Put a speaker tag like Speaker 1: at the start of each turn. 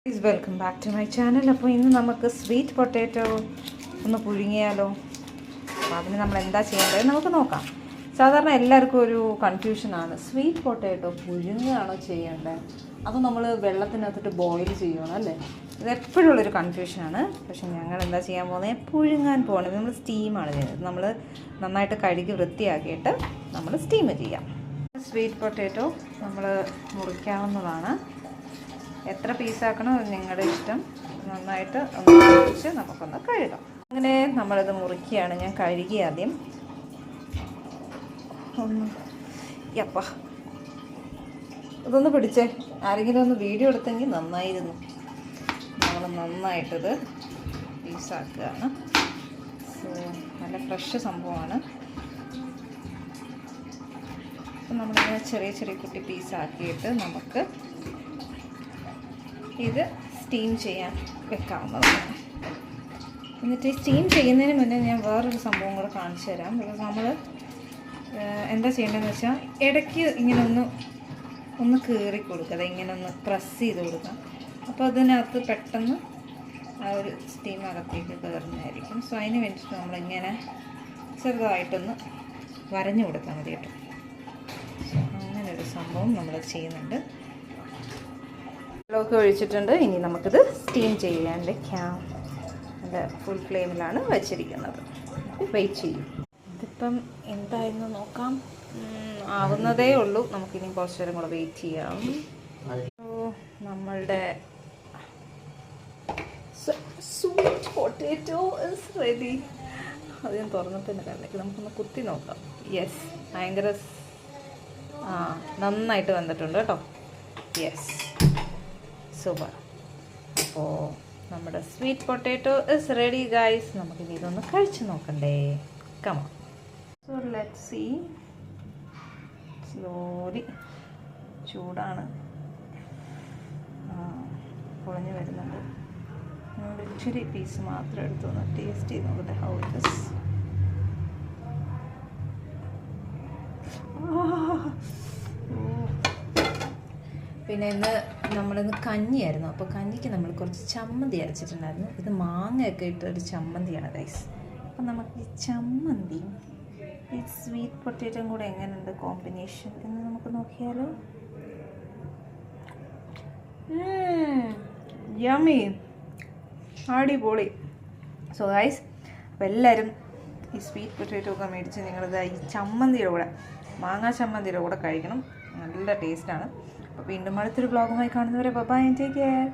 Speaker 1: Please welcome back to my channel. അപ്പോൾ ഇന്ന് നമുക്ക് സ്വീറ്റ് പൊട്ടാറ്റോ ഒന്ന് പുഴുങ്ങിയാലോ. അപ്പോൾ അതിന് നമ്മൾ എന്താ ചെയ്യേണ്ടത് നമുക്ക് നോക്കാം. സാധാരണ എല്ലാവർക്കും ഒരു കൺഫ്യൂഷനാണ്, സ്വീറ്റ് പൊട്ടാറ്റോ പുഴുങ്ങുകയാണോ ചെയ്യേണ്ടത് അതോ നമ്മൾ വെള്ളത്തിനകത്തിട്ട് ബോയിൽ ചെയ്യണം അല്ലേ. ഇത് എപ്പോഴും ഉള്ളൊരു കൺഫ്യൂഷനാണ്. പക്ഷേ ഞങ്ങൾ എന്താ ചെയ്യാൻ പോകുന്നത്, പുഴുങ്ങാൻ പോകണത്. നമ്മൾ സ്റ്റീമാണ് ചെയ്യുന്നത്. നമ്മൾ നന്നായിട്ട് കഴുകി വൃത്തിയാക്കിയിട്ട് നമ്മൾ സ്റ്റീം ചെയ്യാം. സ്വീറ്റ് പൊട്ടാറ്റോ നമ്മൾ മുറിക്കാവുന്നതാണ്. എത്ര പീസാക്കണോ നിങ്ങളുടെ ഇഷ്ടം. നന്നായിട്ട് ഒന്ന് മുറിച്ച് നമുക്കൊന്ന് കഴുകാം. അങ്ങനെ നമ്മളിത് മുറിക്കുകയാണ്. ഞാൻ കഴുകി ആദ്യം യപ്പ ഇതൊന്ന് പിടിച്ചേ. ആരെങ്കിലും ഒന്ന് വീഡിയോ എടുത്തെങ്കിൽ നന്നായിരുന്നു. നമ്മൾ നന്നായിട്ടിത് പീസാക്കുകയാണ്. സോ നല്ല ഫ്രഷ് സംഭവമാണ്. അപ്പം നമ്മളിങ്ങനെ ചെറിയ ചെറിയ കുട്ടി പീസാക്കിയിട്ട് നമുക്ക് ഇത് സ്റ്റീം ചെയ്യാൻ വെക്കാവുന്നതാണ്. എന്നിട്ട് സ്റ്റീം ചെയ്യുന്നതിന് മുന്നേ ഞാൻ വേറൊരു സംഭവം കൂടെ കാണിച്ചു തരാം. ബിക്കോസ് നമ്മൾ എന്താ ചെയ്യേണ്ടതെന്ന് വെച്ചാൽ ഇടയ്ക്ക് ഇങ്ങനെ ഒന്ന് കീറി കൊടുക്കുക, ഇങ്ങനെ ഒന്ന് പ്രസ് ചെയ്ത് കൊടുക്കുക. അപ്പോൾ അതിനകത്ത് പെട്ടെന്ന് ആ ഒരു സ്റ്റീം അകത്തേക്ക് കയറുന്നതായിരിക്കും. സോ അതിന് വേണ്ടിയിട്ട് നമ്മളിങ്ങനെ ചെറുതായിട്ടൊന്ന് വരഞ്ഞു കൊടുത്താൽ മതി കേട്ടോ. സോ അങ്ങനൊരു സംഭവം നമ്മൾ ചെയ്യുന്നുണ്ട്. വെള്ളമൊക്കെ ഒഴിച്ചിട്ടുണ്ട്. ഇനി നമുക്കിത് സ്റ്റീം ചെയ്യാൻ വെക്കാം. അത് ഫുൾ ഫ്ലെയിമിലാണ് വെച്ചിരിക്കുന്നത്. വെയിറ്റ് ചെയ്യും. ഇതിപ്പം എന്തായിരുന്നു നോക്കാം. ആവുന്നതേ ഉള്ളൂ. നമുക്കിനി കുറച്ച് നേരം കൂടെ വെയിറ്റ് ചെയ്യാം. നമ്മളുടെ സ്വീറ്റ് പൊട്ടാറ്റോ ഇസ് റെഡി. അത് ഞാൻ തുറന്നിട്ട് കണ്ടിട്ട് നമുക്കൊന്ന് കുത്തി നോക്കാം. യെസ്, ഭയങ്കര നന്നായിട്ട് വന്നിട്ടുണ്ട് കേട്ടോ. Yes, super. അപ്പോൾ നമ്മുടെ sweet potato is ready guys. നമുക്കിനി ഇതൊന്ന് കഴിച്ച് നോക്കണ്ടേ. Come on. So let's see. Slowly ചൂടാണ്, പൊളഞ്ഞു വരുന്നുണ്ട്. നമ്മൾ ഇച്ചിരി പീസ് മാത്രം എടുത്തൊന്ന് ടേസ്റ്റ് ചെയ്ത് നോക്കട്ടെ. How it is. പിന്നെ നമ്മളിന്ന് കഞ്ഞിയായിരുന്നു. അപ്പോൾ കഞ്ഞിക്ക് നമ്മൾ കുറച്ച് ചമ്മന്തി അരച്ചിട്ടുണ്ടായിരുന്നു. ഇത് മാങ്ങയൊക്കെ ഇട്ടൊരു ചമ്മന്തിയാണ് ഗൈസ്. അപ്പം നമുക്ക് ഈ ചമ്മന്തിയും ഈ സ്വീറ്റ് പൊട്ടാറ്റോയും കൂടെ എങ്ങനെയുണ്ട് കോമ്പിനേഷൻ എന്ന് നമുക്ക് നോക്കിയാലോ. യമ്മി, അടിപൊളി. സോ ഗൈസ്, അപ്പോൾ എല്ലാവരും ഈ സ്വീറ്റ് പൊട്ടാറ്റോ ഒക്കെ മേടിച്ച് നിങ്ങളിത് ഈ ചമ്മന്തിയുടെ കൂടെ, മാങ്ങാ ചമ്മന്തിയുടെ കൂടെ കഴിക്കണം. നല്ല ടേസ്റ്റാണ്. അപ്പോൾ വീണ്ടും അടുത്തൊരു വ്ളോഗുമായി കാണുന്നവരെ ബൈ ആൻഡ് ടേക്ക് കെയർ.